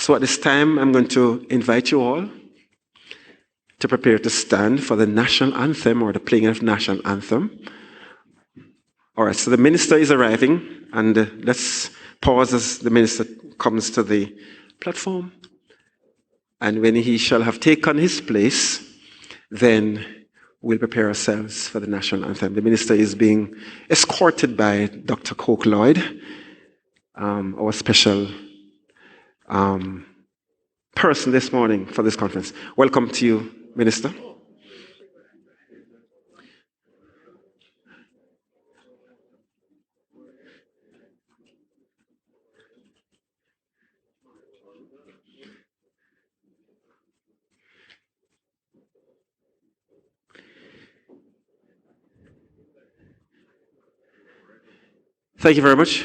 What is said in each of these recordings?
So at this time, I'm going to invite you all to prepare to stand for the national anthem or the playing of national anthem. All right, so the minister is arriving, and let's pause as the minister comes to the platform. And when he shall have taken his place, then we'll prepare ourselves for the national anthem. The minister is being escorted by Dr. Coke Lloyd, our special person this morning for this conference. Welcome to you, Minister. Thank you very much.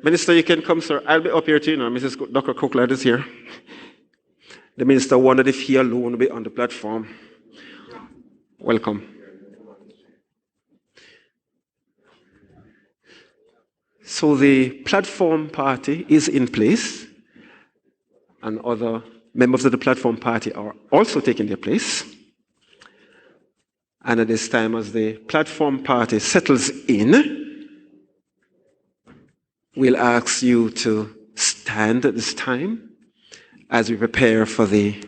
Minister, you can come, sir. I'll be up here too, Mrs. Dr. Cookland is here. The minister wondered if he alone would be on the platform. Welcome. So the platform party is in place, and other members of the platform party are also taking their place. And at this time, as the platform party settles in, we'll ask you to stand at this time as we prepare for the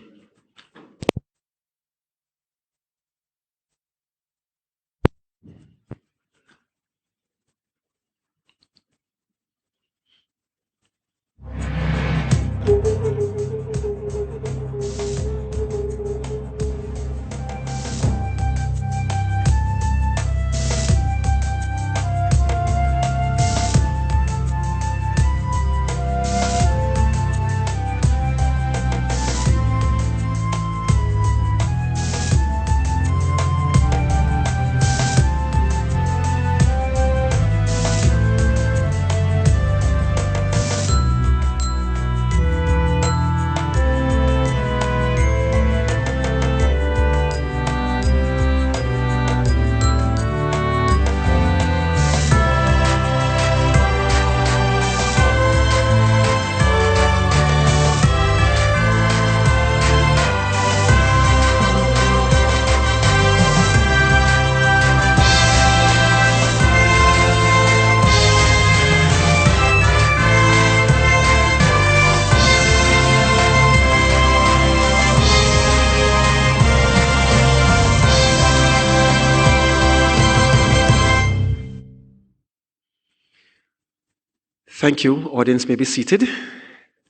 Thank you. Audience may be seated.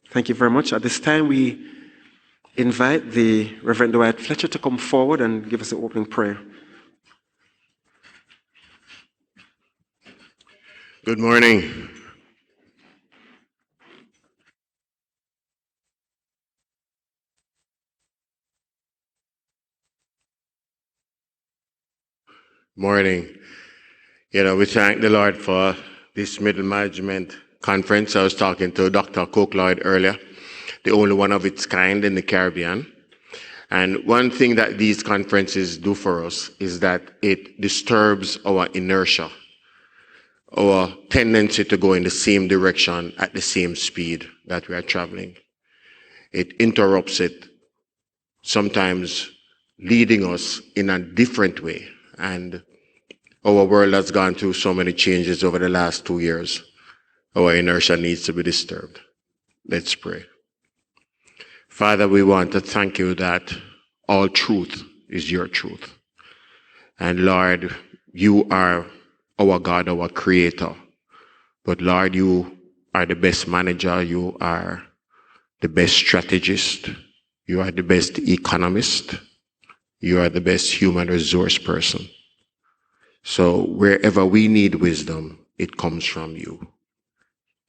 Thank you very much. At this time, we invite the Reverend Dwight Fletcher to come forward and give us the opening prayer. Good morning. Morning. We thank the Lord for this middle management conference. I was talking to Dr. Coke Lloyd earlier, the only one of its kind in the Caribbean. And one thing that these conferences do for us is that it disturbs our inertia, our tendency to go in the same direction at the same speed that we are traveling. It interrupts it, sometimes leading us in a different way. And our world has gone through so many changes over the last 2 years. Our inertia needs to be disturbed. Let's pray. Father, we want to thank you that all truth is your truth. And Lord, you are our God, our creator. But Lord, you are the best manager. You are the best strategist. You are the best economist. You are the best human resource person. So wherever we need wisdom, it comes from you.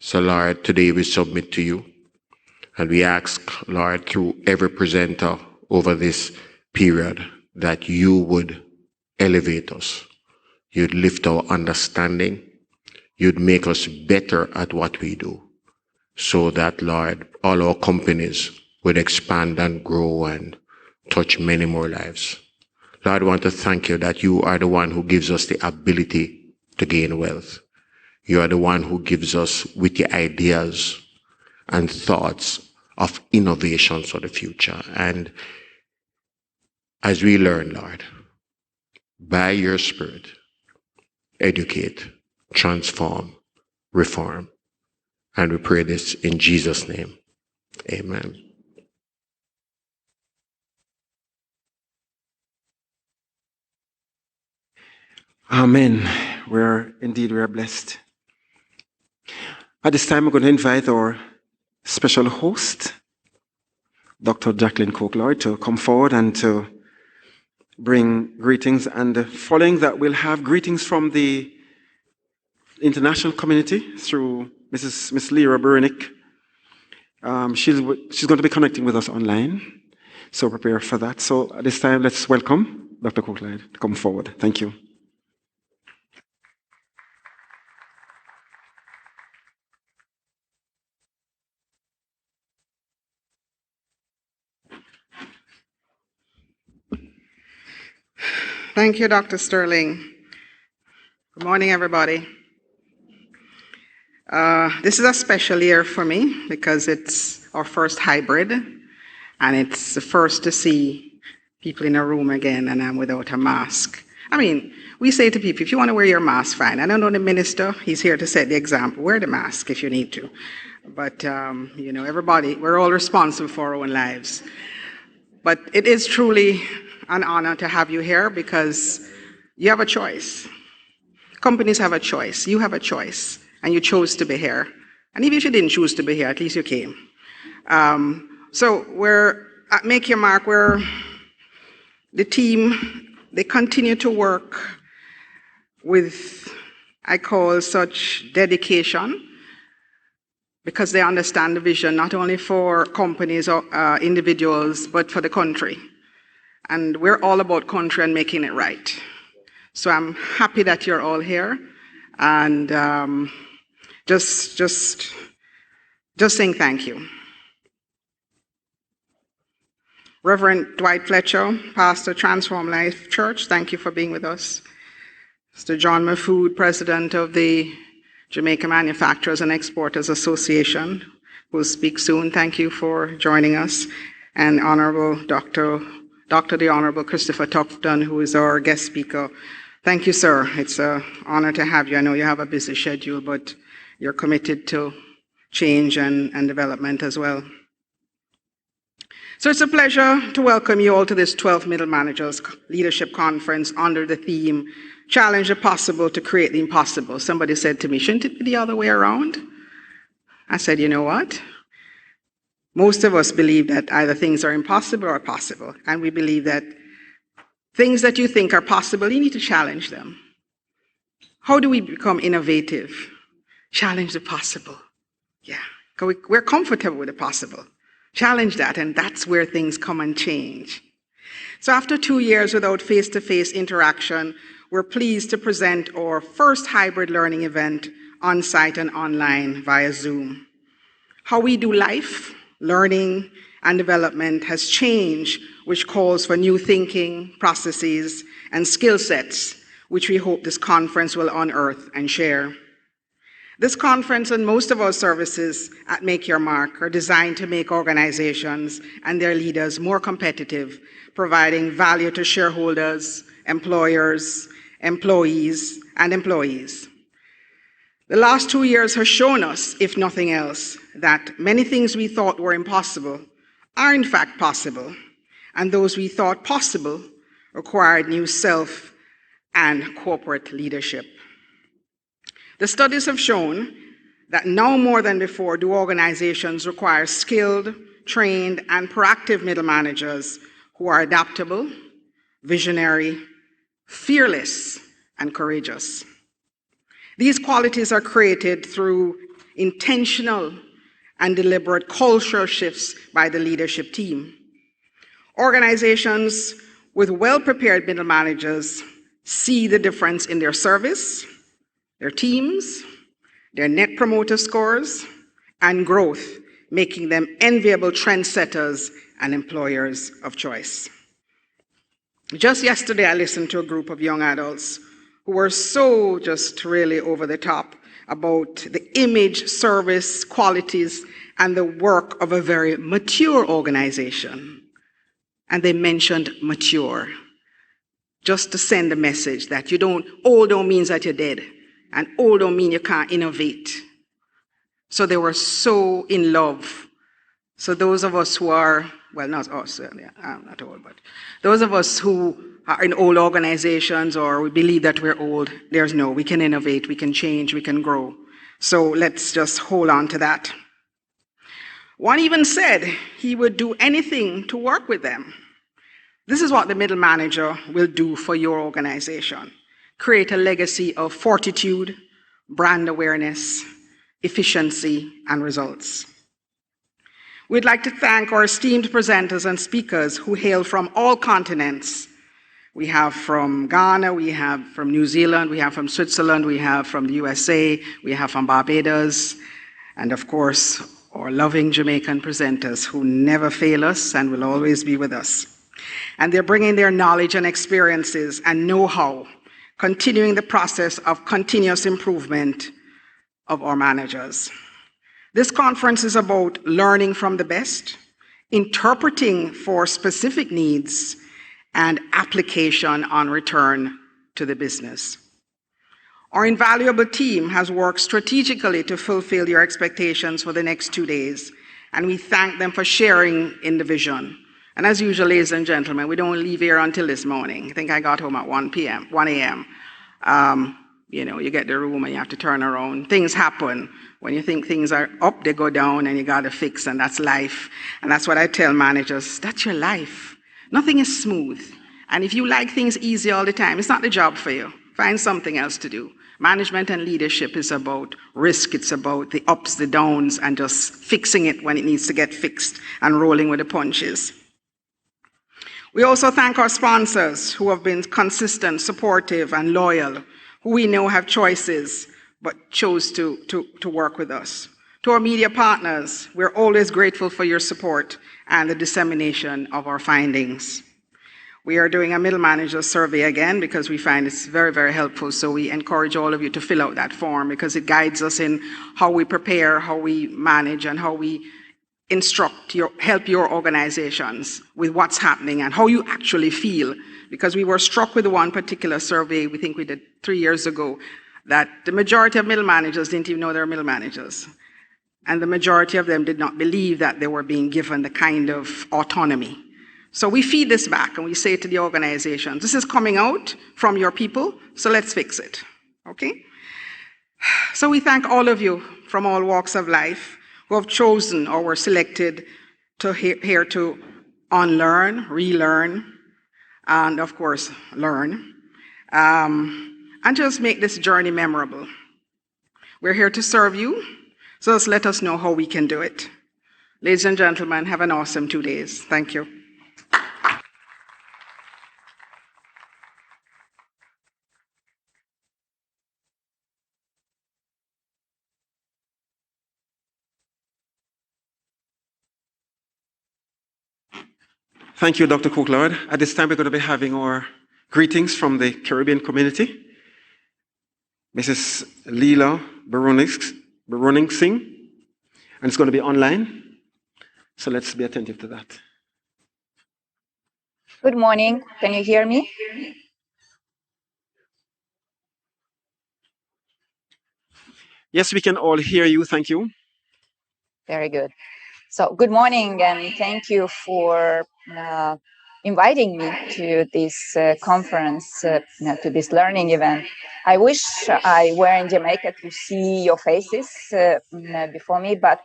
So Lord, today we submit to you. And we ask, Lord, through every presenter over this period, that you would elevate us. You'd lift our understanding. You'd make us better at what we do. So that, Lord, all our companies would expand and grow and touch many more lives. Lord, I want to thank you that you are the one who gives us the ability to gain wealth. You are the one who gives us witty ideas and thoughts of innovations for the future. And as we learn, Lord, by your Spirit, educate, transform, reform. And we pray this in Jesus' name. Amen. Amen. We are blessed. At this time, we're going to invite our special host, Dr. Jacqueline Coke-Lloyd, to come forward and to bring greetings. And following that, we'll have greetings from the international community through Miss Lyra Berenick. She's going to be connecting with us online, so prepare for that. So at this time, let's welcome Dr. Coke-Lloyd to come forward. Thank you. Thank you, Dr. Sterling. Good morning, everybody. This is a special year for me because it's our first hybrid, and it's the first to see people in a room again, and I'm without a mask. I mean, we say to people, if you want to wear your mask, fine. I don't know the minister. He's here to set the example. Wear the mask if you need to. But, everybody, we're all responsible for our own lives. But it is truly an honor to have you here because you have a choice. Companies have a choice. You have a choice. And you chose to be here. And even if you didn't choose to be here, at least you came. So we're at Make Your Mark, where the team, they continue to work with, I call, such dedication, because they understand the vision, not only for companies or individuals, but for the country. And we're all about country and making it right. So I'm happy that you're all here. And just saying thank you. Reverend Dwight Fletcher, Pastor Transform Life Church, thank you for being with us. Mr. John Mahfood, President of the Jamaica Manufacturers and Exporters Association, who will speak soon. Thank you for joining us. And Honorable Dr. the Honorable Christopher Tufton, who is our guest speaker. Thank you, sir. It's an honor to have you. I know you have a busy schedule, but you're committed to change and development as well. So it's a pleasure to welcome you all to this 12th Middle Managers Leadership Conference under the theme, Challenge the Possible to Create the Impossible. Somebody said to me, shouldn't it be the other way around? I said, you know what? Most of us believe that either things are impossible or possible. And we believe that things that you think are possible, you need to challenge them. How do we become innovative? Challenge the possible. Yeah, we're comfortable with the possible. Challenge that, and that's where things come and change. So after 2 years without face-to-face interaction, we're pleased to present our first hybrid learning event on-site and online via Zoom. How we do life, learning, and development has changed, which calls for new thinking, processes, and skill sets, which we hope this conference will unearth and share. This conference and most of our services at Make Your Mark are designed to make organizations and their leaders more competitive, providing value to shareholders, employers, employees, and employees. The last 2 years has shown us, if nothing else, that many things we thought were impossible are in fact possible, and those we thought possible required new self and corporate leadership. The studies have shown that now more than before do organizations require skilled, trained, and proactive middle managers who are adaptable, visionary, fearless, and courageous. These qualities are created through intentional and deliberate cultural shifts by the leadership team. Organizations with well-prepared middle managers see the difference in their service, their teams, their net promoter scores, and growth, making them enviable trendsetters and employers of choice. Just yesterday, I listened to a group of young adults who were so just really over the top about the image, service, qualities, and the work of a very mature organization. And they mentioned mature, just to send a message that old don't mean that you're dead, and old don't mean you can't innovate. So they were so in love. So those of us who are, well, not us, certainly, I'm not old, but those of us who are in old organizations or we believe that we're old, we can innovate, we can change, we can grow. So let's just hold on to that. One even said he would do anything to work with them. This is what the middle manager will do for your organization. Create a legacy of fortitude, brand awareness, efficiency, and results. We'd like to thank our esteemed presenters and speakers who hail from all continents. We have from Ghana, we have from New Zealand, we have from Switzerland, we have from the USA, we have from Barbados, and of course, our loving Jamaican presenters who never fail us and will always be with us. And they're bringing their knowledge and experiences and know-how, continuing the process of continuous improvement of our managers. This conference is about learning from the best, interpreting for specific needs, and application on return to the business. Our invaluable team has worked strategically to fulfill your expectations for the next 2 days, and we thank them for sharing in the vision. And as usual, ladies and gentlemen, we don't leave here until this morning. I think I got home at 1 a.m. You get the room and you have to turn around. Things happen. When you think things are up, they go down and you got to fix, and that's life. And that's what I tell managers, that's your life. Nothing is smooth. And if you like things easy all the time, it's not the job for you. Find something else to do. Management and leadership is about risk. It's about the ups, the downs, and just fixing it when it needs to get fixed and rolling with the punches. We also thank our sponsors who have been consistent, supportive, and loyal, who we know have choices, but chose to work with us. To our media partners, we're always grateful for your support and the dissemination of our findings. We are doing a middle manager survey again because we find it's very, very helpful. So we encourage all of you to fill out that form because it guides us in how we prepare, how we manage, and how we help your organizations with what's happening and how you actually feel. Because we were struck with one particular survey, we think we did 3 years ago, that the majority of middle managers didn't even know they were middle managers. And the majority of them did not believe that they were being given the kind of autonomy. So we feed this back and we say to the organizations, this is coming out from your people, so let's fix it, okay? So we thank all of you from all walks of life who have chosen or were selected to here to unlearn, relearn, and of course, learn, and just make this journey memorable. We're here to serve you, so just let us know how we can do it. Ladies and gentlemen, have an awesome 2 days. Thank you. Thank you, Dr. Cook-Lord. At this time, we're going to be having our greetings from the Caribbean community. Mrs. Leela Baruning Singh, and it's going to be online. So let's be attentive to that. Good morning. Can you hear me? Yes, we can all hear you. Thank you. Very good. So good morning, and thank you for inviting me to this conference, to this learning event. I wish I were in Jamaica to see your faces before me, but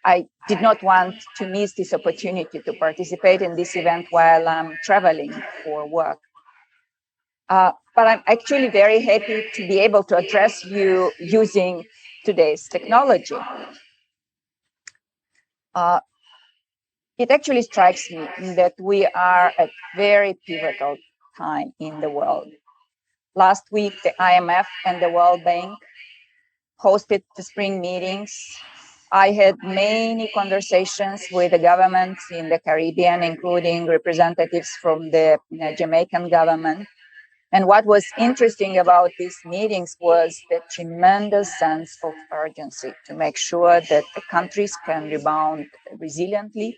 I did not want to miss this opportunity to participate in this event while I'm traveling for work. But I'm actually very happy to be able to address you using today's technology. It actually strikes me that we are at very pivotal time in the world. Last week, the IMF and the World Bank hosted the spring meetings. I had many conversations with the governments in the Caribbean, including representatives from the Jamaican government. And what was interesting about these meetings was the tremendous sense of urgency to make sure that the countries can rebound resiliently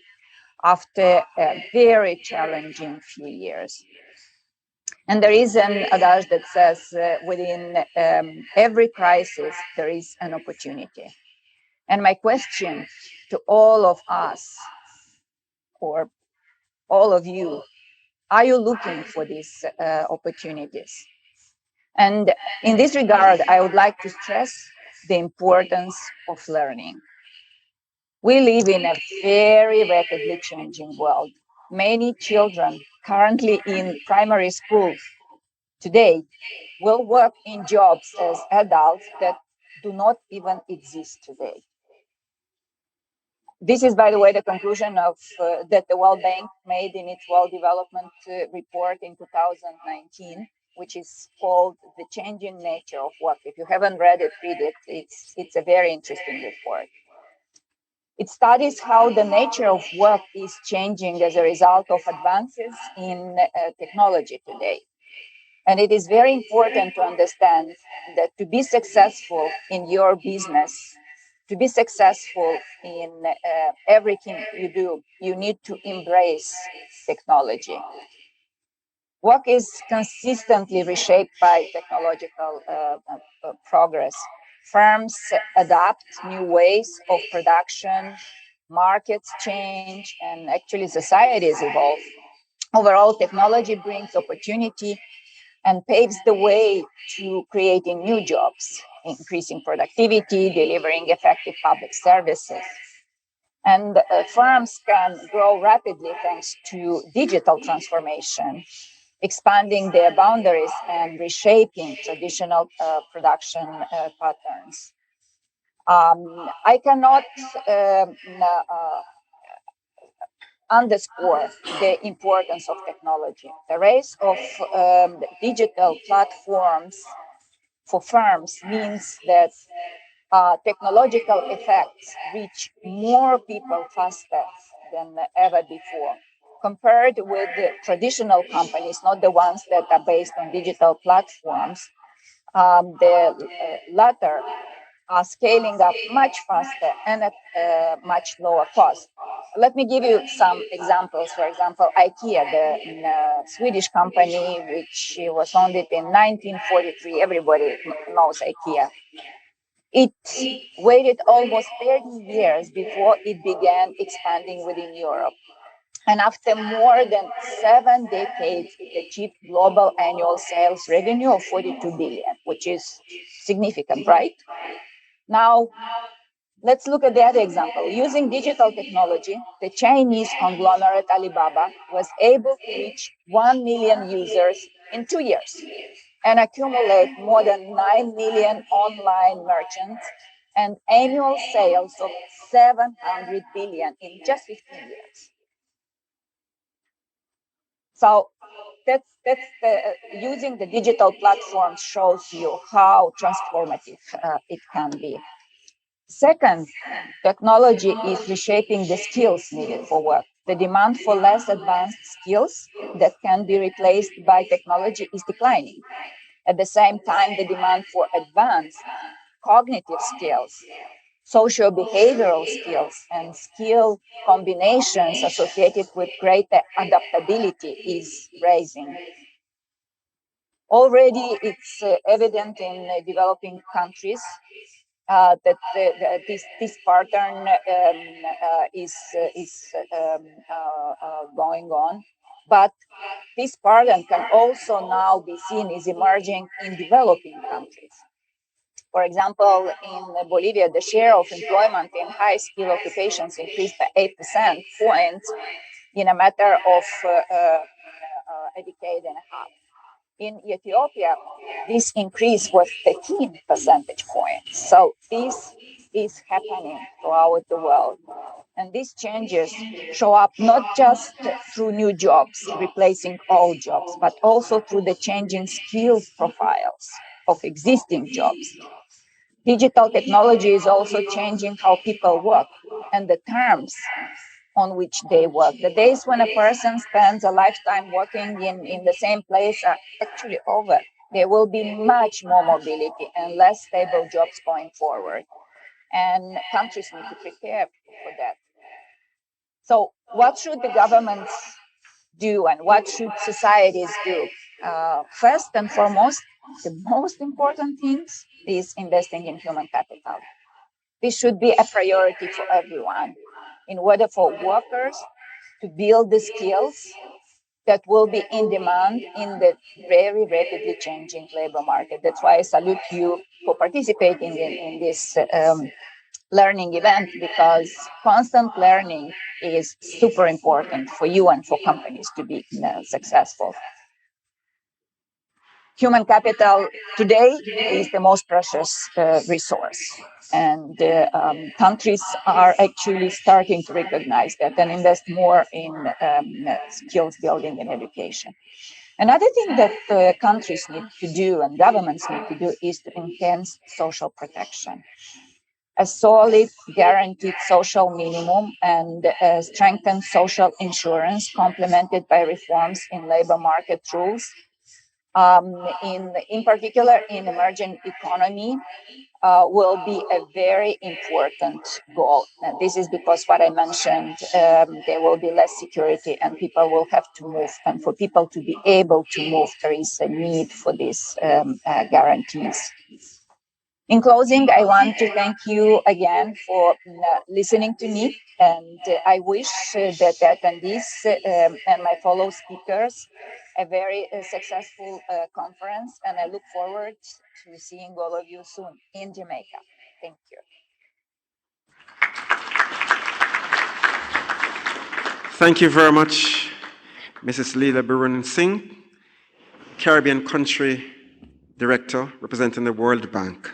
after a very challenging few years. And there is an adage that says within every crisis, there is an opportunity. And my question to all of us, or all of you, are you looking for these opportunities? And in this regard, I would like to stress the importance of learning. We live in a very rapidly changing world. Many children currently in primary school today will work in jobs as adults that do not even exist today. This is, by the way, the conclusion of that the World Bank made in its World Development Report in 2019, which is called "The Changing Nature of Work." If you haven't read it, read it. It's a very interesting report. It studies how the nature of work is changing as a result of advances in technology today. And it is very important to understand that to be successful in your business, to be successful in everything you do, you need to embrace technology. Work is consistently reshaped by technological progress. Firms adapt new ways of production, markets change, and actually societies evolve. Overall, technology brings opportunity and paves the way to creating new jobs, increasing productivity, delivering effective public services. And firms can grow rapidly thanks to digital transformation, expanding their boundaries and reshaping traditional production patterns. I cannot underscore the importance of technology. The rise of digital platforms for firms means that technological effects reach more people faster than ever before. Compared with the traditional companies, not the ones that are based on digital platforms, the latter are scaling up much faster and at a much lower cost. Let me give you some examples. For example, IKEA, the Swedish company, which was founded in 1943. Everybody knows IKEA. It waited almost 30 years before it began expanding within Europe. And after more than 7 decades, it achieved global annual sales revenue of 42 billion, which is significant, right? Now, let's look at the other example. Using digital technology, the Chinese conglomerate Alibaba was able to reach 1 million users in 2 years and accumulate more than 9 million online merchants and annual sales of 700 billion in just 15 years. So using the digital platform shows you how transformative it can be. Second, technology is reshaping the skills needed for work. The demand for less advanced skills that can be replaced by technology is declining. At the same time, the demand for advanced cognitive skills, social behavioral skills, and skill combinations associated with greater adaptability is rising. Already, it's evident in developing countries that this pattern is going on, but this pattern can also now be seen is emerging in developing countries. For example, in Bolivia, the share of employment in high-skill occupations increased by 8% points in a matter of a decade and a half. In Ethiopia, this increase was 13 percentage points. So this is happening throughout the world. And these changes show up not just through new jobs, replacing old jobs, but also through the changing skills profiles of existing jobs. Digital technology is also changing how people work, and the terms on which they work. The days when a person spends a lifetime working in the same place are actually over. There will be much more mobility and less stable jobs going forward. And countries need to prepare for that. So what should the governments do and what should societies do? First and foremost, the most important things is investing in human capital. This should be a priority for everyone in order for workers to build the skills that will be in demand in the very rapidly changing labor market. That's why I salute you for participating in this learning event, because constant learning is super important for you and for companies to be successful. Human capital today is the most precious resource, and countries are actually starting to recognize that and invest more in skills building and education. Another thing that countries need to do and governments need to do is to enhance social protection. A solid, guaranteed social minimum and strengthened social insurance, complemented by reforms in labor market rules. In particular, in emerging economy, will be a very important goal. And this is because what I mentioned, there will be less security and people will have to move. And for people to be able to move, there is a need for these guarantees. In closing, I want to thank you again for listening to me, and I wish that the attendees and my fellow speakers a very successful conference, and I look forward to seeing all of you soon in Jamaica. Thank you. Thank you very much, Mrs. Leela Barun Singh, Caribbean Country Director representing the World Bank.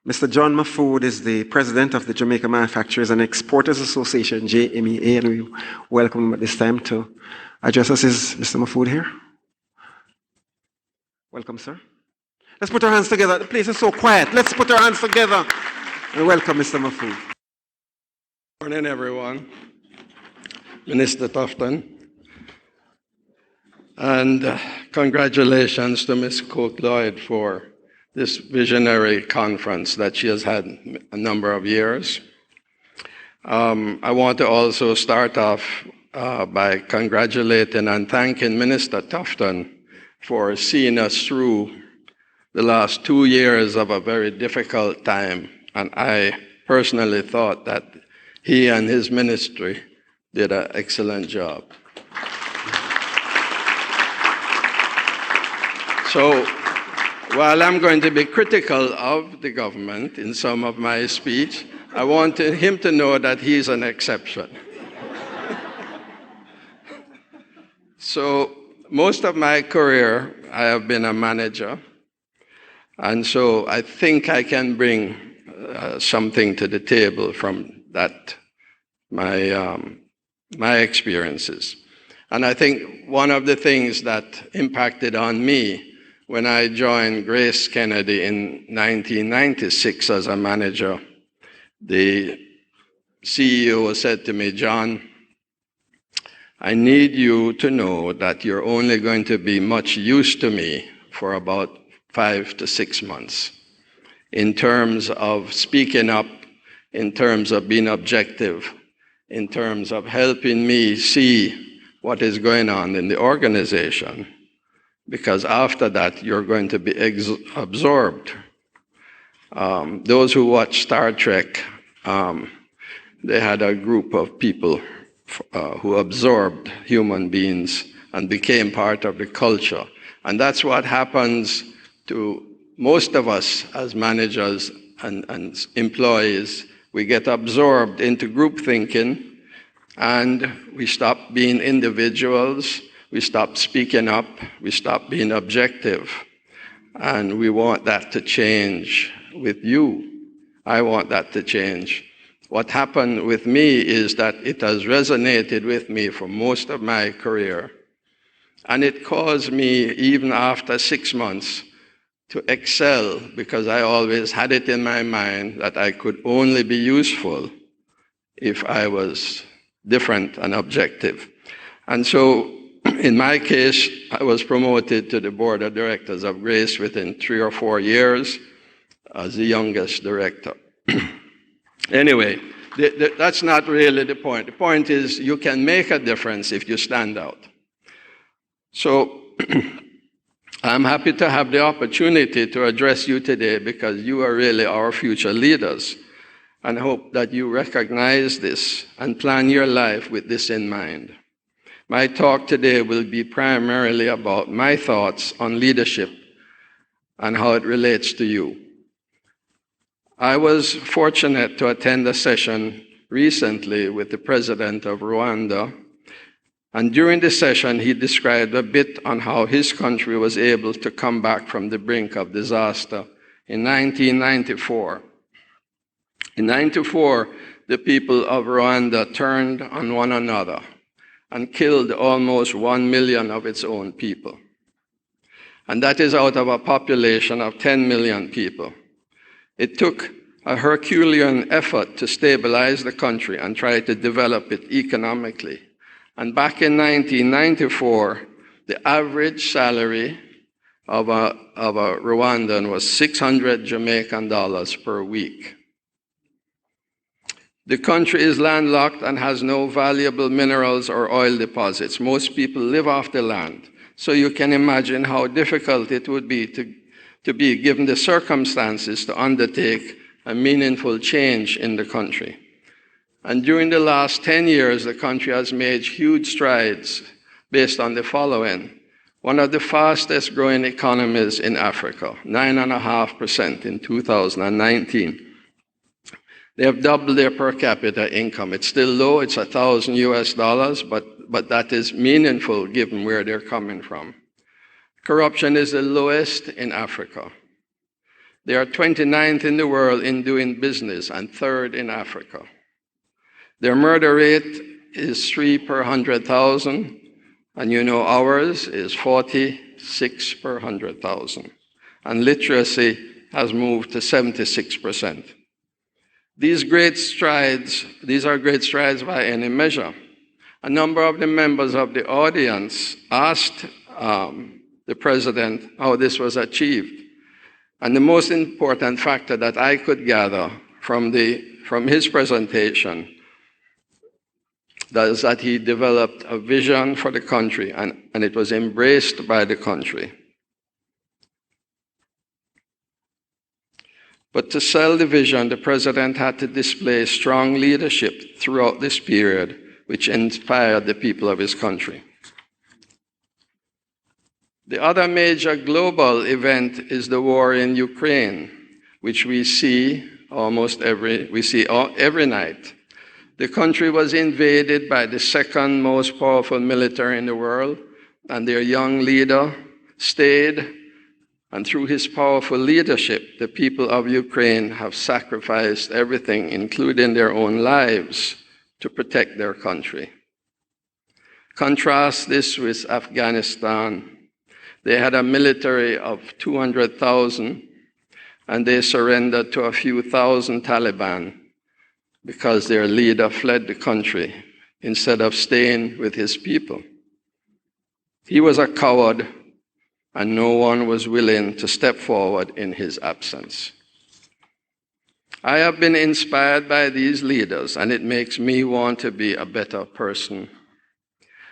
Mr. John Mahfood is the president of the Jamaica Manufacturers and Exporters Association, JMEA, and we welcome him at this time to address us. Is Mr. Mahfood here? Welcome, sir. Let's put our hands together. The place is so quiet. Let's put our hands together and welcome Mr. Mahfood. Good morning, everyone. Minister Tufton. And congratulations to Ms. Cook-Lloyd for this visionary conference that she has had a number of years. I want to also start off by congratulating and thanking Minister Tufton for seeing us through the last 2 years of a very difficult time. And I personally thought that he and his ministry did an excellent job. So, while I'm going to be critical of the government in some of my speech, I want him to know that he's an exception. So, most of my career, I have been a manager, and so I think I can bring something to the table from that, my experiences. And I think one of the things that impacted on me when I joined Grace Kennedy in 1996 as a manager, the CEO said to me, "John, I need you to know that you're only going to be much use to me for about 5 to 6 months in terms of speaking up, in terms of being objective, in terms of helping me see what is going on in the organization. Because after that, you're going to be absorbed." Those who watch Star Trek, they had a group of people who absorbed human beings and became part of the culture. And that's what happens to most of us as managers and employees. We get absorbed into group thinking, and we stop being individuals. We stop speaking up, we stop being objective, and we want that to change with you. I want that to change. What happened with me is that it has resonated with me for most of my career, and it caused me, even after 6 months, to excel, because I always had it in my mind that I could only be useful if I was different and objective. And so, in my case, I was promoted to the board of directors of Grace within 3 or 4 years as the youngest director. Anyway, that's not really the point. The point is you can make a difference if you stand out. So I'm happy to have the opportunity to address you today because you are really our future leaders, and I hope that you recognize this and plan your life with this in mind. My talk today will be primarily about my thoughts on leadership and how it relates to you. I was fortunate to attend a session recently with the president of Rwanda, and during the session he described a bit on how his country was able to come back from the brink of disaster in 1994. In 1994, the people of Rwanda turned on one another and killed almost 1 million of its own people. And that is out of a population of 10 million people. It took a Herculean effort to stabilize the country and try to develop it economically. And back in 1994, the average salary of a Rwandan was 600 Jamaican dollars per week. The country is landlocked and has no valuable minerals or oil deposits. Most people live off the land. So you can imagine how difficult it would be to be given the circumstances to undertake a meaningful change in the country. And during the last 10 years, the country has made huge strides based on the following. One of the fastest growing economies in Africa, 9.5% in 2019. They have doubled their per capita income. It's still low, it's $1,000 US, but that is meaningful given where they're coming from. Corruption is the lowest in Africa. They are 29th in the world in doing business and 3rd in Africa. Their murder rate is 3 per 100,000, and you know ours is 46 per 100,000. And literacy has moved to 76%. These are great strides by any measure. A number of the members of the audience asked the president how this was achieved. And the most important factor that I could gather from his presentation is that he developed a vision for the country, and it was embraced by the country. But to sell the vision, the president had to display strong leadership throughout this period, which inspired the people of his country. The other major global event is the war in Ukraine, which we see every night. The country was invaded by the second most powerful military in the world, and their young leader stayed. And through his powerful leadership, the people of Ukraine have sacrificed everything, including their own lives, to protect their country. Contrast this with Afghanistan. They had a military of 200,000, and they surrendered to a few thousand Taliban because their leader fled the country instead of staying with his people. He was a coward, and no one was willing to step forward in his absence. I have been inspired by these leaders, and it makes me want to be a better person.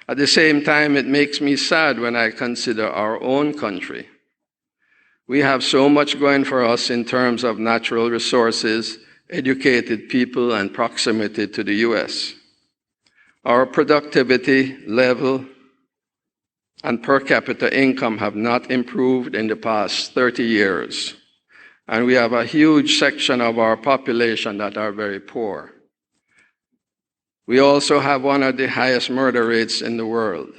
At the same time, it makes me sad when I consider our own country. We have so much going for us in terms of natural resources, educated people, and proximity to the US. Our productivity level and per capita income have not improved in the past 30 years. And we have a huge section of our population that are very poor. We also have one of the highest murder rates in the world.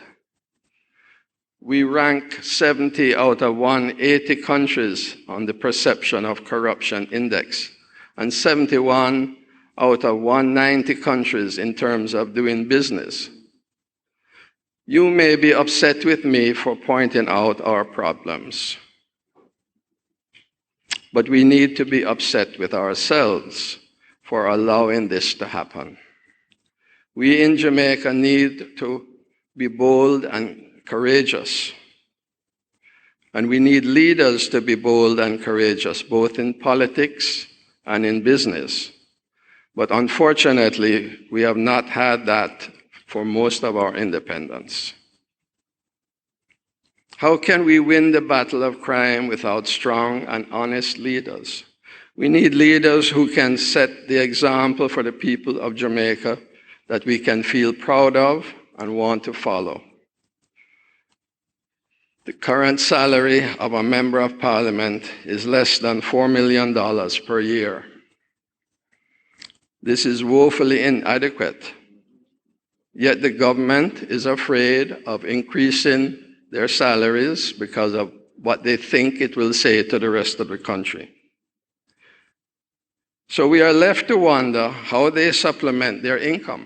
We rank 70 out of 180 countries on the Perception of Corruption Index, and 71 out of 190 countries in terms of doing business. You may be upset with me for pointing out our problems, but we need to be upset with ourselves for allowing this to happen. We in Jamaica need to be bold and courageous. And we need leaders to be bold and courageous, both in politics and in business. But unfortunately, we have not had that for most of our independence. How can we win the battle of crime without strong and honest leaders? We need leaders who can set the example for the people of Jamaica that we can feel proud of and want to follow. The current salary of a member of parliament is less than $4 million per year. This is woefully inadequate. Yet the government is afraid of increasing their salaries because of what they think it will say to the rest of the country. So we are left to wonder how they supplement their income.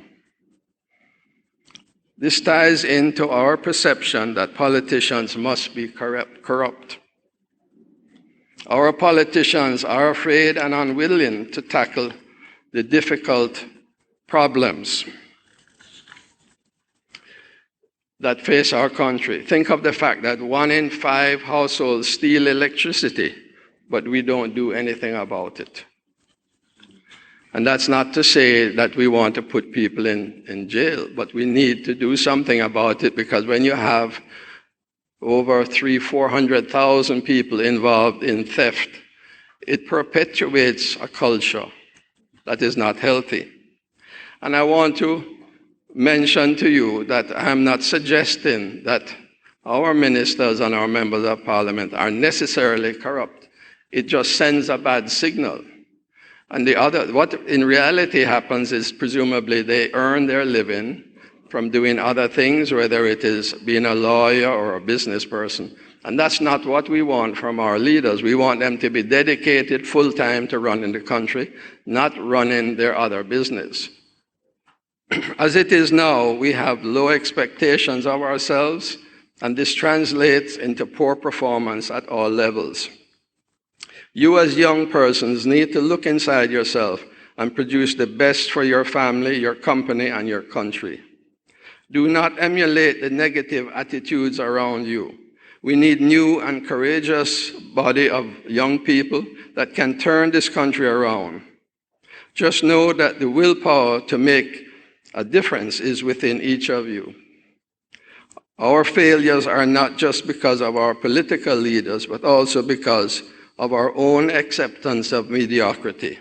This ties into our perception that politicians must be corrupt. Our politicians are afraid and unwilling to tackle the difficult problems that face our country. Think of the fact that 1 in 5 households steal electricity, but we don't do anything about it. And that's not to say that we want to put people in jail, but we need to do something about it, because when you have over 400,000 people involved in theft, it perpetuates a culture that is not healthy. And I want to mention to you that I'm not suggesting that our ministers and our members of parliament are necessarily corrupt. It just sends a bad signal. And what in reality happens is presumably they earn their living from doing other things, whether it is being a lawyer or a business person. And that's not what we want from our leaders. We want them to be dedicated full-time to running the country, not running their other business. As it is now, we have low expectations of ourselves, and this translates into poor performance at all levels. You as young persons need to look inside yourself and produce the best for your family, your company, and your country. Do not emulate the negative attitudes around you. We need new and courageous body of young people that can turn this country around. Just know that the willpower to make a difference is within each of you. Our failures are not just because of our political leaders, but also because of our own acceptance of mediocrity.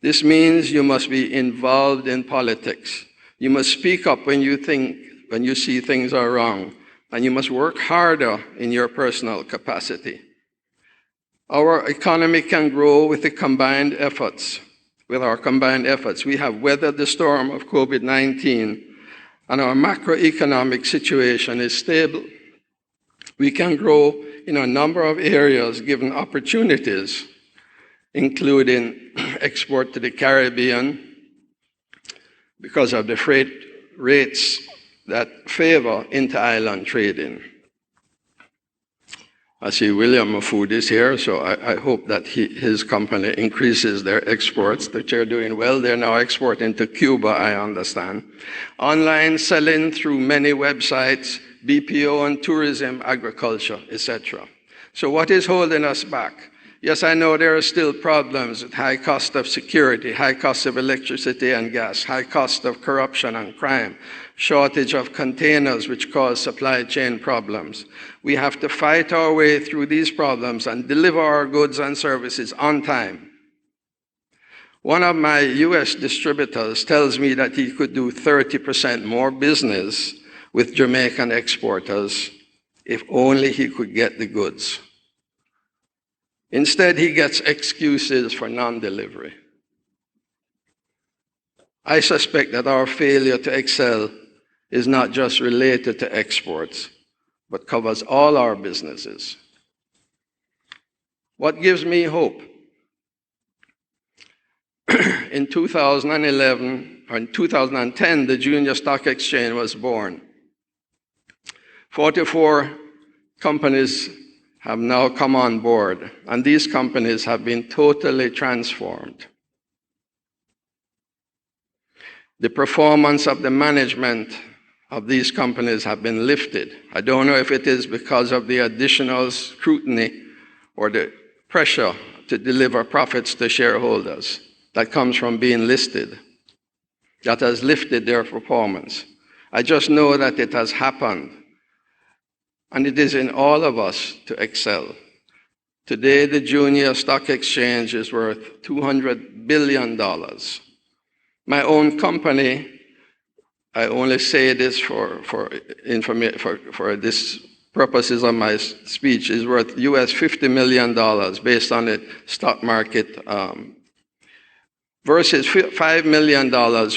This means you must be involved in politics. You must speak up when you see things are wrong, and you must work harder in your personal capacity. Our economy can grow with our combined efforts. We have weathered the storm of COVID-19, and our macroeconomic situation is stable. We can grow in a number of areas given opportunities, including export to the Caribbean because of the freight rates that favor inter-island trading. I see William Mafood is here, so I hope that his company increases their exports, that they're doing well. They're now exporting to Cuba, I understand. Online selling through many websites, BPO and tourism, agriculture, etc. So what is holding us back? Yes, I know there are still problems with high cost of security, high cost of electricity and gas, high cost of corruption and crime, shortage of containers which cause supply chain problems. We have to fight our way through these problems and deliver our goods and services on time. One of my US distributors tells me that he could do 30% more business with Jamaican exporters if only he could get the goods. Instead, he gets excuses for non-delivery. I suspect that our failure to excel is not just related to exports, but covers all our businesses. What gives me hope? In 2011, or in 2010, the Junior Stock Exchange was born. 44 companies have now come on board, and these companies have been totally transformed. The performance of the management of these companies have been lifted. I don't know if it is because of the additional scrutiny or the pressure to deliver profits to shareholders that comes from being listed that has lifted their performance. I just know that it has happened, and it is in all of us to excel. Today, the junior stock exchange is worth $200 billion. My own company, I only say this for this purposes of my speech, is worth US $50 million based on the stock market versus $5 million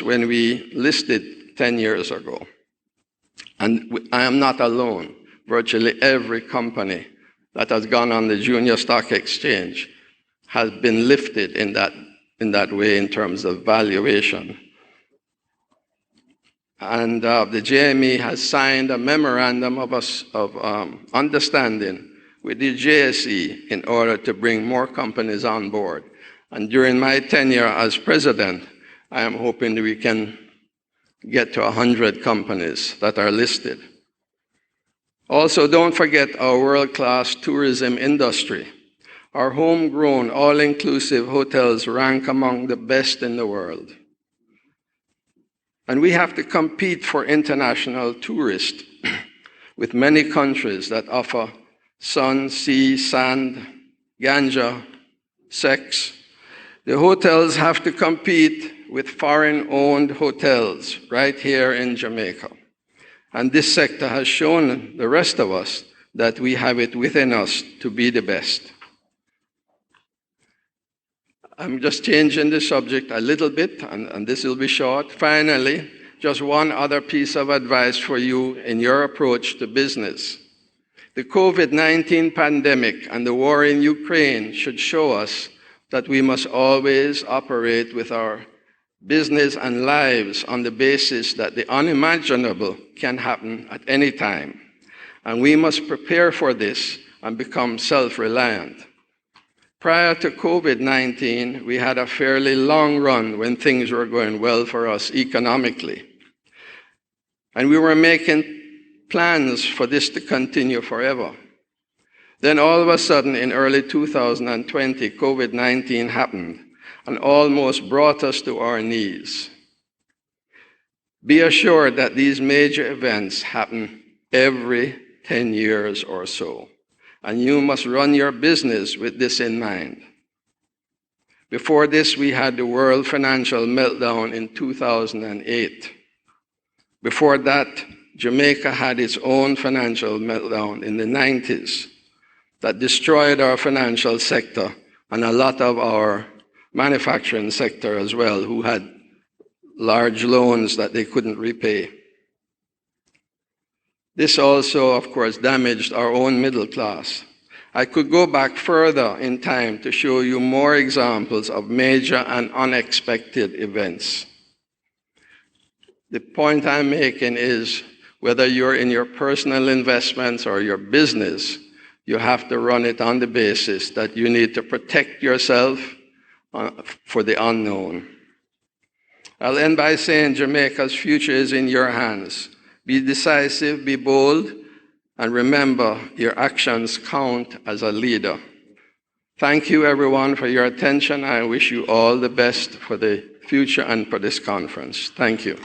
when we listed 10 years ago. And I am not alone. Virtually every company that has gone on the junior stock exchange has been lifted in that way in terms of valuation. And the JME has signed a memorandum of understanding with the JSE in order to bring more companies on board. And during my tenure as president, I am hoping that we can get to 100 companies that are listed. Also, don't forget our world-class tourism industry. Our homegrown, all-inclusive hotels rank among the best in the world. And we have to compete for international tourists with many countries that offer sun, sea, sand, ganja, sex. The hotels have to compete with foreign-owned hotels right here in Jamaica. And this sector has shown the rest of us that we have it within us to be the best. I'm just changing the subject a little bit, and this will be short. Finally, just one other piece of advice for you in your approach to business. The COVID-19 pandemic and the war in Ukraine should show us that we must always operate with our business and lives on the basis that the unimaginable can happen at any time. And we must prepare for this and become self-reliant. Prior to COVID-19, we had a fairly long run when things were going well for us economically. And we were making plans for this to continue forever. Then all of a sudden, in early 2020, COVID-19 happened and almost brought us to our knees. Be assured that these major events happen every 10 years or so. And you must run your business with this in mind. Before this, we had the world financial meltdown in 2008. Before that, Jamaica had its own financial meltdown in the 90s that destroyed our financial sector and a lot of our manufacturing sector as well, who had large loans that they couldn't repay. This also, of course, damaged our own middle class. I could go back further in time to show you more examples of major and unexpected events. The point I'm making is whether you're in your personal investments or your business, you have to run it on the basis that you need to protect yourself for the unknown. I'll end by saying Jamaica's future is in your hands. Be decisive, be bold, and remember your actions count as a leader. Thank you, everyone, for your attention. I wish you all the best for the future and for this conference. Thank you.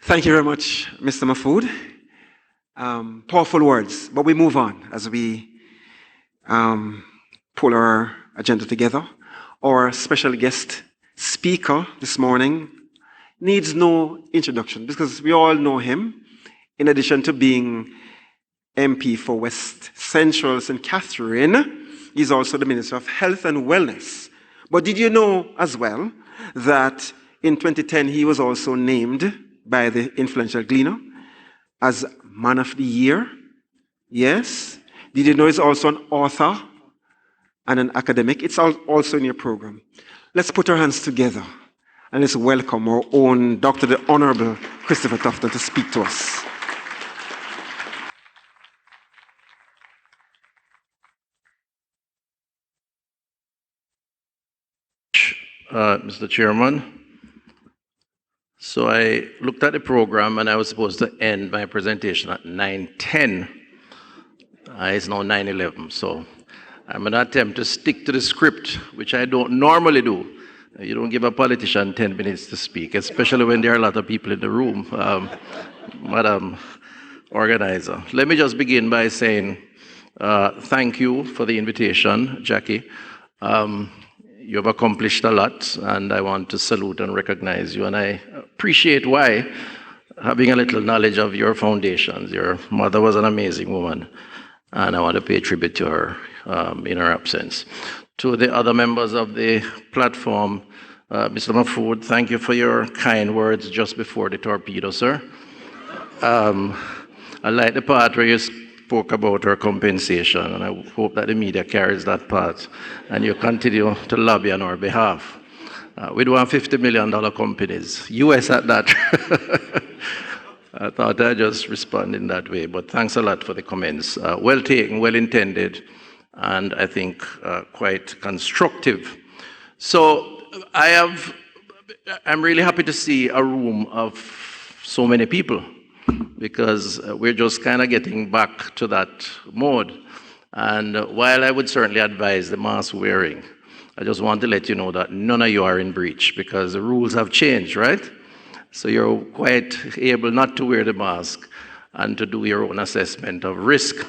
Thank you very much, Mr. Mahfood. Powerful words, but we move on as we pull our agenda together. Our special guest speaker this morning needs no introduction because we all know him. In addition to being MP for West Central St. Catherine, he's also the Minister of Health and Wellness. But did you know as well that in 2010 he was also named by the influential Gleaner as Man of the Year? Yes. Did you know he's also an author and an academic. It's also in your program. Let's put our hands together and let's welcome our own Dr. the Honorable Christopher Tufton to speak to us. Mr. Chairman. So I looked at the program and I was supposed to end my presentation at 9:10. It's now 9:11, so I'm going to attempt to stick to the script, which I don't normally do. You don't give a politician 10 minutes to speak, especially when there are a lot of people in the room, Madam Organizer. Let me just begin by saying thank you for the invitation, Jackie. You have accomplished a lot, and I want to salute and recognize you. And I appreciate why, having a little knowledge of your foundations. Your mother was an amazing woman, and I want to pay tribute to her in her absence. To the other members of the platform, Mr. Mahfoud, thank you for your kind words just before the torpedo, sir. I like the part where you spoke about her compensation, and I hope that the media carries that part, and you continue to lobby on our behalf. We do have $50 million companies, US at that. I thought I'd just respond in that way, but thanks a lot for the comments. Well taken, well intended, and I think quite constructive. So I'm really happy to see a room of so many people, because we're just kind of getting back to that mode. And while I would certainly advise the mask wearing, I just want to let you know that none of you are in breach, because the rules have changed, right? So you're quite able not to wear the mask and to do your own assessment of risk.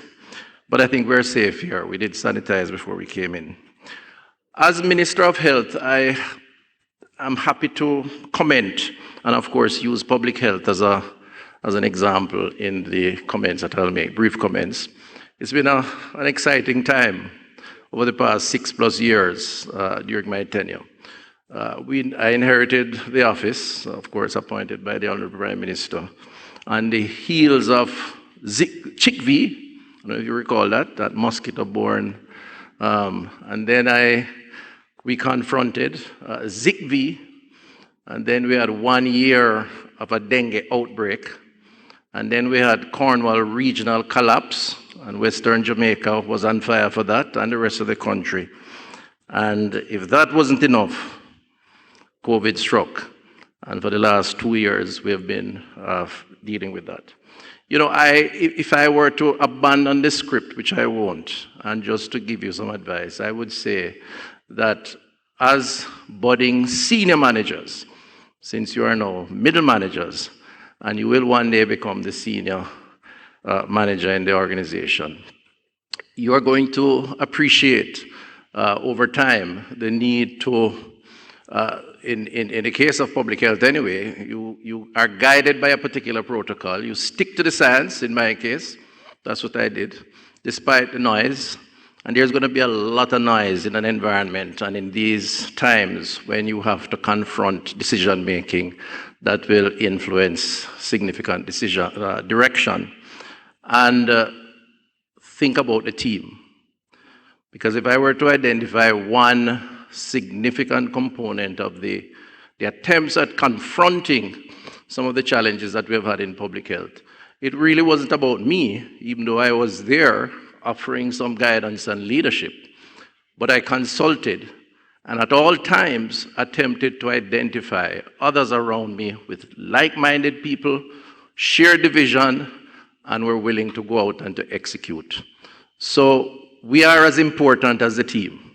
But I think we're safe here. We did sanitize before we came in. As Minister of Health, I am happy to comment and, of course, use public health as an example in the comments that I'll make, brief comments. It's been an exciting time over the past 6+ years during my tenure. I inherited the office, of course, appointed by the Honorable Prime Minister, on the heels of CHIKV, I don't know if you recall that mosquito-borne, and then we confronted ZIKV, and then we had 1 year of a dengue outbreak, and then we had Cornwall regional collapse, and Western Jamaica was on fire for that, and the rest of the country. And if that wasn't enough, COVID struck, and for the last 2 years, we have been dealing with that. You know, if I were to abandon the script, which I won't, and just to give you some advice, I would say that as budding senior managers, since you are now middle managers, and you will one day become the senior manager in the organization, you are going to appreciate over time the need to in the case of public health anyway, you are guided by a particular protocol. You stick to the science, in my case. That's what I did, despite the noise. And there's going to be a lot of noise in an environment and in these times when you have to confront decision-making that will influence significant direction. And think about the team. Because if I were to identify one significant component of the attempts at confronting some of the challenges that we have had in public health, it really wasn't about me, even though I was there offering some guidance and leadership. But I consulted and at all times attempted to identify others around me with like-minded people, shared the vision, and were willing to go out and to execute. So we are as important as the team.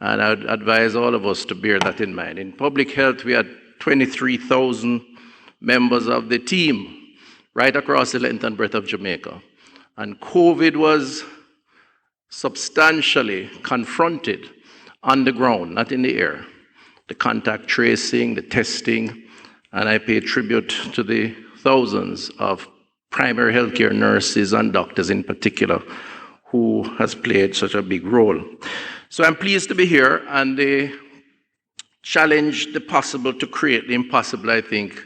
And I would advise all of us to bear that in mind. In public health, we had 23,000 members of the team right across the length and breadth of Jamaica. And COVID was substantially confronted on the ground, not in the air. The contact tracing, the testing, and I pay tribute to the thousands of primary healthcare nurses and doctors in particular who has played such a big role. So I'm pleased to be here, and the challenge, the possible to create the impossible, I think,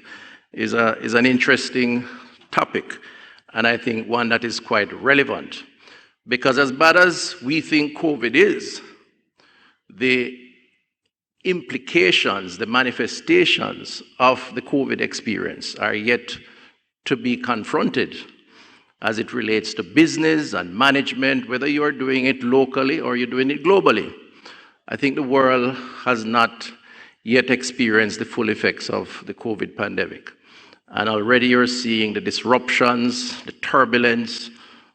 is an interesting topic, and I think one that is quite relevant. Because as bad as we think COVID is, the implications, the manifestations of the COVID experience are yet to be confronted as it relates to business and management, whether you are doing it locally or you're doing it globally. I think the world has not yet experienced the full effects of the COVID pandemic. And already you're seeing the disruptions, the turbulence,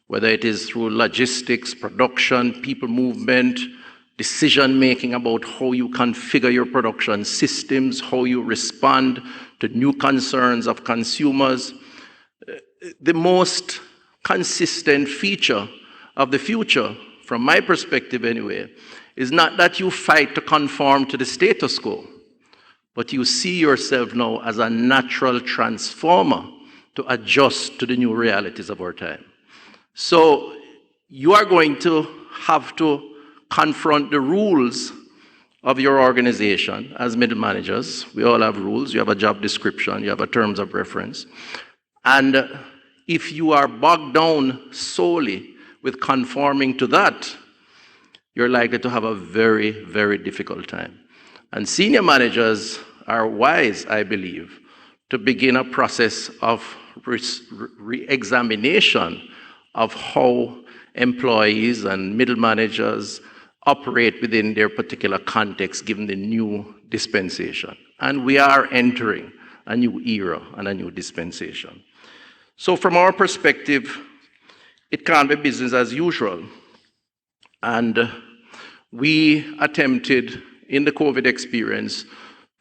whether it is through logistics, production, people movement, decision-making about how you configure your production systems, how you respond to new concerns of consumers. The most consistent feature of the future, from my perspective anyway, is not that you fight to conform to the status quo, but you see yourself now as a natural transformer to adjust to the new realities of our time. So you are going to have to confront the rules of your organization as middle managers. We all have rules. You have a job description. You have a terms of reference. And if you are bogged down solely with conforming to that, you're likely to have a very, very difficult time. And senior managers are wise, I believe, to begin a process of re-examination of how employees and middle managers operate within their particular context given the new dispensation. And we are entering a new era and a new dispensation. So from our perspective, it can't be business as usual. And we attempted in the COVID experience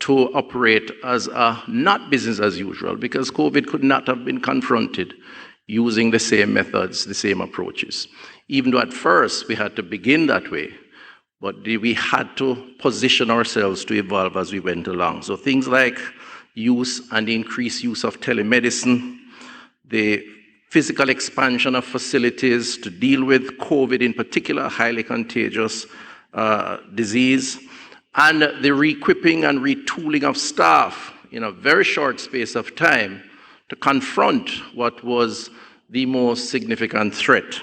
to operate as a not business as usual, because COVID could not have been confronted using the same methods, the same approaches. Even though at first we had to begin that way, but we had to position ourselves to evolve as we went along. So things like use and increased use of telemedicine, the physical expansion of facilities to deal with COVID in particular, highly contagious disease, and the re-equipping and retooling of staff in a very short space of time to confront what was the most significant threat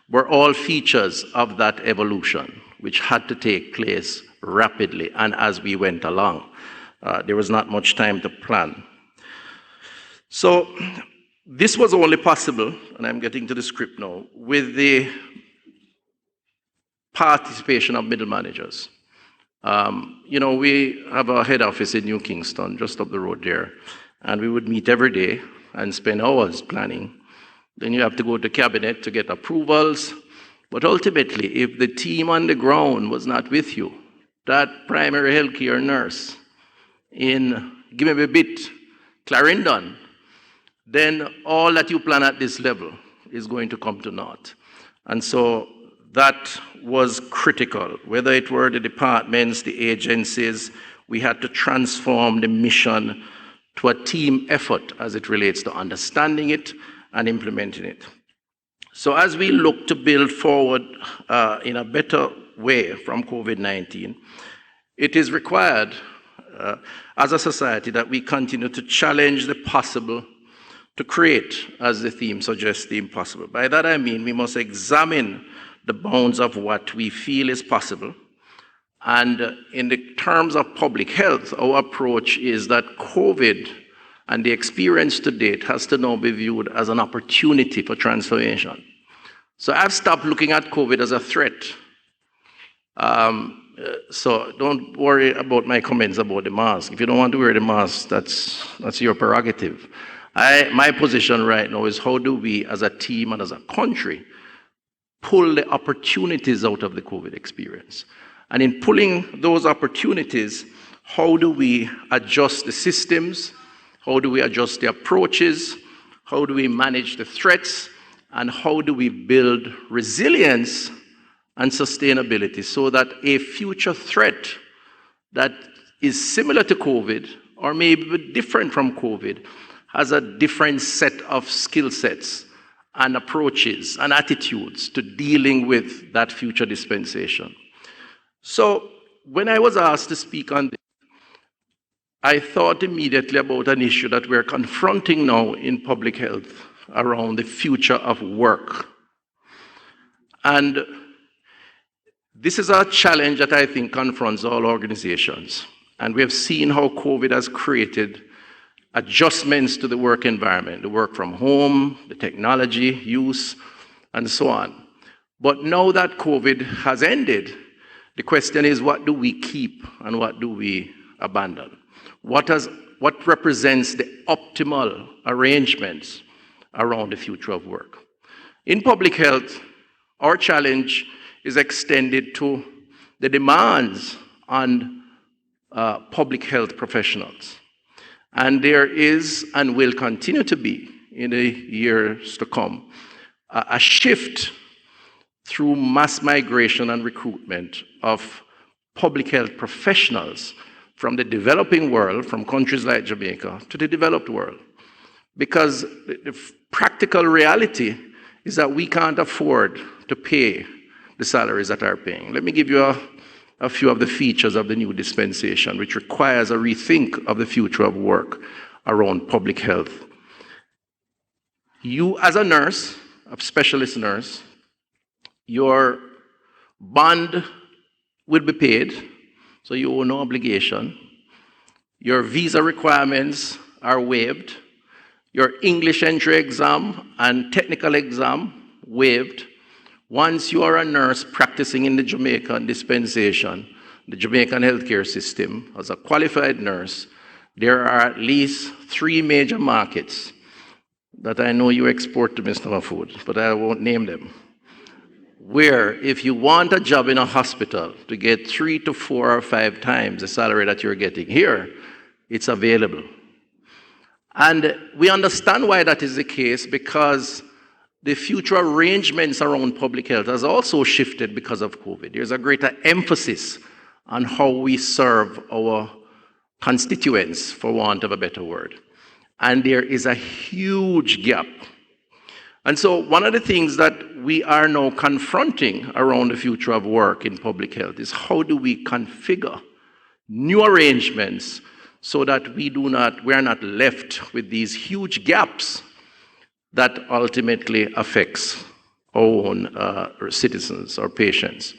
were all features of that evolution, which had to take place rapidly and as we went along. There was not much time to plan. So this was only possible, and I'm getting to the script now, with the participation of middle managers. We have a head office in New Kingston, just up the road there, and we would meet every day and spend hours planning. Then you have to go to cabinet to get approvals. But ultimately, if the team on the ground was not with you, that primary healthcare nurse in, give me a bit, Clarendon, then all that you plan at this level is going to come to naught. And so that was critical. Whether it were the departments, the agencies, we had to transform the mission to a team effort as it relates to understanding it and implementing it. So as we look to build forward in a better way from COVID-19, it is required as a society that we continue to challenge the possible to create, as the theme suggests, the impossible. By that I mean we must examine the bounds of what we feel is possible. And in the terms of public health, our approach is that COVID and the experience to date has to now be viewed as an opportunity for transformation. So I've stopped looking at COVID as a threat. So don't worry about my comments about the mask. If you don't want to wear the mask, that's your prerogative. My position right now is how do we as a team and as a country pull the opportunities out of the COVID experience? And in pulling those opportunities, how do we adjust the systems? How do we adjust the approaches? How do we manage the threats? And how do we build resilience and sustainability so that a future threat that is similar to COVID or maybe different from COVID has a different set of skill sets and approaches and attitudes to dealing with that future dispensation. So when I was asked to speak on this, I thought immediately about an issue that we're confronting now in public health around the future of work. And This is a challenge that I think confronts all organizations. And we have seen how COVID has created adjustments to the work environment, the work from home, the technology use, and so on. But now that COVID has ended, the question is, what do we keep and what do we abandon? What represents the optimal arrangements around the future of work? In public health, our challenge is extended to the demands on public health professionals. And there is and will continue to be, in the years to come, a shift through mass migration and recruitment of public health professionals from the developing world, from countries like Jamaica, to the developed world. Because the practical reality is that we can't afford to pay the salaries that are paying. Let me give you a few of the features of the new dispensation, which requires a rethink of the future of work around public health. You, as a nurse, a specialist nurse, your bond will be paid, so you owe no obligation. Your visa requirements are waived. Your English entry exam and technical exam waived. Once you are a nurse practicing in the Jamaican dispensation, the Jamaican healthcare system, as a qualified nurse, there are at least 3 major markets that I know you export to, Mr. Mahfoud, but I won't name them, where if you want a job in a hospital to get 3 to 4 or 5 times the salary that you're getting here, it's available. And we understand why that is the case, because the future arrangements around public health has also shifted because of COVID. There's a greater emphasis on how we serve our constituents, for want of a better word. And there is a huge gap. And so one of the things that we are now confronting around the future of work in public health is, how do we configure new arrangements so that we are not left with these huge gaps that ultimately affects our own citizens or patients.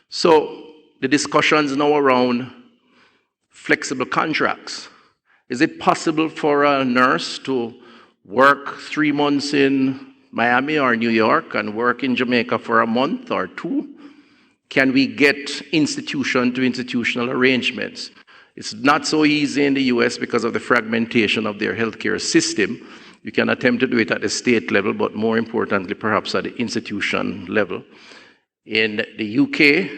So the discussions now around flexible contracts. Is it possible for a nurse to work 3 months in Miami or New York and work in Jamaica for a month or 2? Can we get institution to institutional arrangements? It's not so easy in the US because of the fragmentation of their healthcare system. You can attempt to do it at the state level, but more importantly, perhaps at the institution level. In the UK,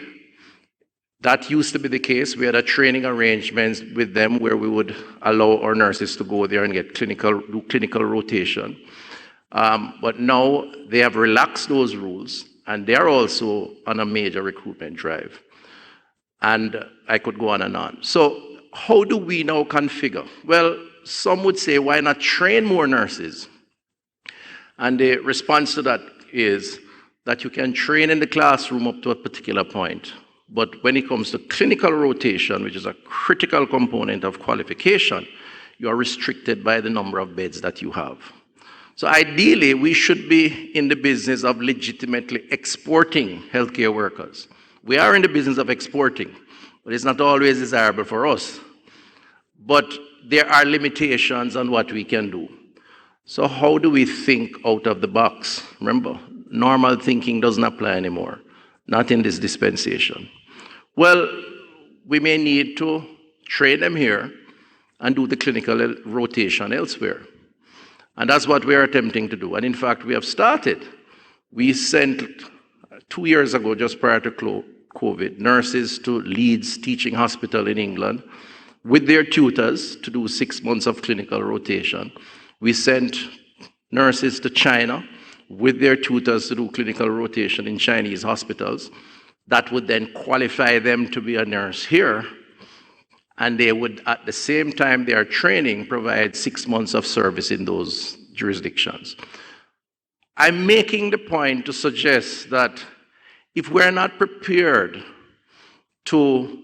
that used to be the case. We had a training arrangement with them where we would allow our nurses to go there and get do clinical rotation. But now they have relaxed those rules, and they're also on a major recruitment drive. And I could go on and on. So how do we now configure? Well, some would say, why not train more nurses? And the response to that is that you can train in the classroom up to a particular point. But when it comes to clinical rotation, which is a critical component of qualification, you are restricted by the number of beds that you have. So ideally, we should be in the business of legitimately exporting healthcare workers. We are in the business of exporting, but it's not always desirable for us. But there are limitations on what we can do. So how do we think out of the box? Remember, normal thinking doesn't apply anymore, not in this dispensation. Well, we may need to train them here and do the clinical rotation elsewhere. And that's what we're attempting to do. And in fact, we have started. We sent 2 years ago, just prior to COVID, nurses to Leeds Teaching Hospital in England with their tutors to do 6 months of clinical rotation. We sent nurses to China with their tutors to do clinical rotation in Chinese hospitals. That would then qualify them to be a nurse here. And they would, at the same time they are training, provide 6 months of service in those jurisdictions. I'm making the point to suggest that if we're not prepared to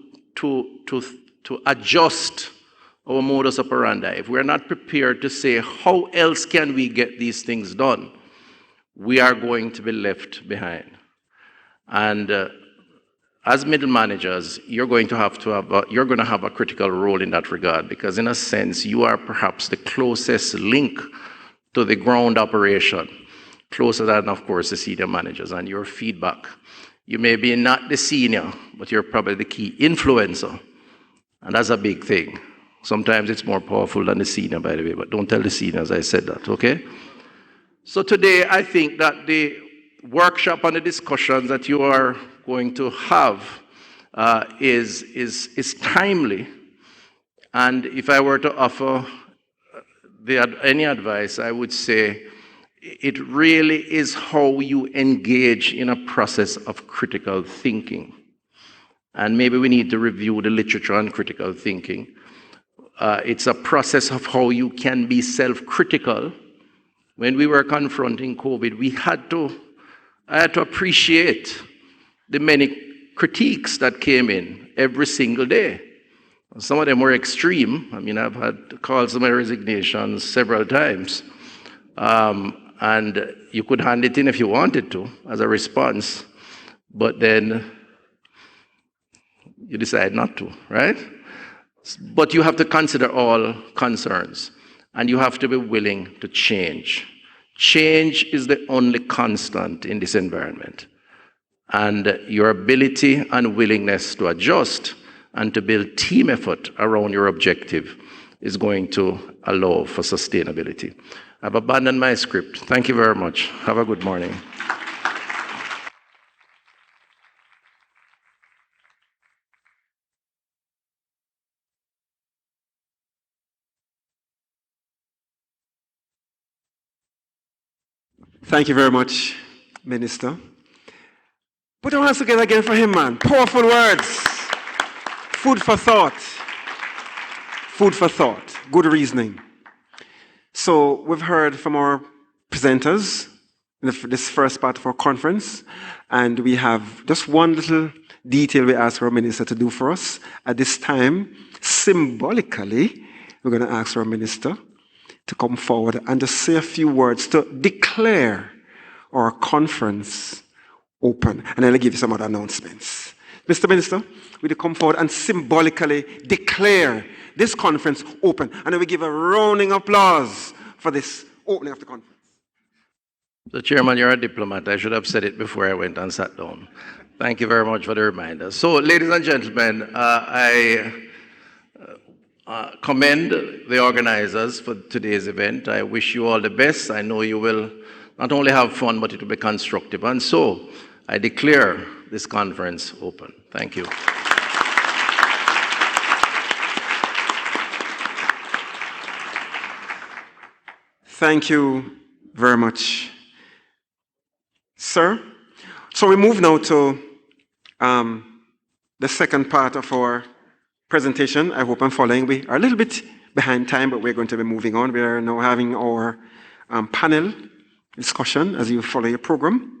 adjust our modus operandi, if we're not prepared to say, how else can we get these things done, we are going to be left behind. And as middle managers, you're going to have a critical role in that regard, because in a sense, you are perhaps the closest link to the ground operation, closer than, of course, the senior managers, and your feedback. You may be not the senior, but you're probably the key influencer, and that's a big thing. Sometimes it's more powerful than the senior, by the way, but don't tell the seniors I said that, okay? So today, I think that the workshop and the discussions that you are going to have is timely. And if I were to offer any advice, I would say it really is how you engage in a process of critical thinking. And maybe we need to review the literature on critical thinking. It's a process of how you can be self-critical. When we were confronting COVID, I had to appreciate the many critiques that came in every single day. Some of them were extreme. I mean, I've had to call some resignations several times. And you could hand it in if you wanted to as a response, but then you decide not to, right? But you have to consider all concerns, and you have to be willing to change. Change is the only constant in this environment. And your ability and willingness to adjust and to build team effort around your objective is going to allow for sustainability. I've abandoned my script. Thank you very much. Have a good morning. Thank you very much, Minister. Put your hands together again for him, man. Powerful words. Food for thought. Food for thought. Good reasoning. So we've heard from our presenters in this first part of our conference, and we have just one little detail we ask our minister to do for us. At this time, symbolically, we're going to ask our minister to come forward and to say a few words to declare our conference open. And then I'll give you some other announcements. Mr. Minister, will you come forward and symbolically declare this conference open? And then we give a rounding applause for this opening of the conference. So, Chairman, you're a diplomat. I should have said it before I went and sat down. Thank you very much for the reminder. So, ladies and gentlemen, I commend the organizers for today's event. I wish you all the best. I know you will not only have fun, but it will be constructive. And so, I declare this conference open. Thank you. Thank you very much, sir. So we move now to the second part of our presentation. I hope I'm following. We are a little bit behind time, but we're going to be moving on. We are now having our panel discussion as you follow your program.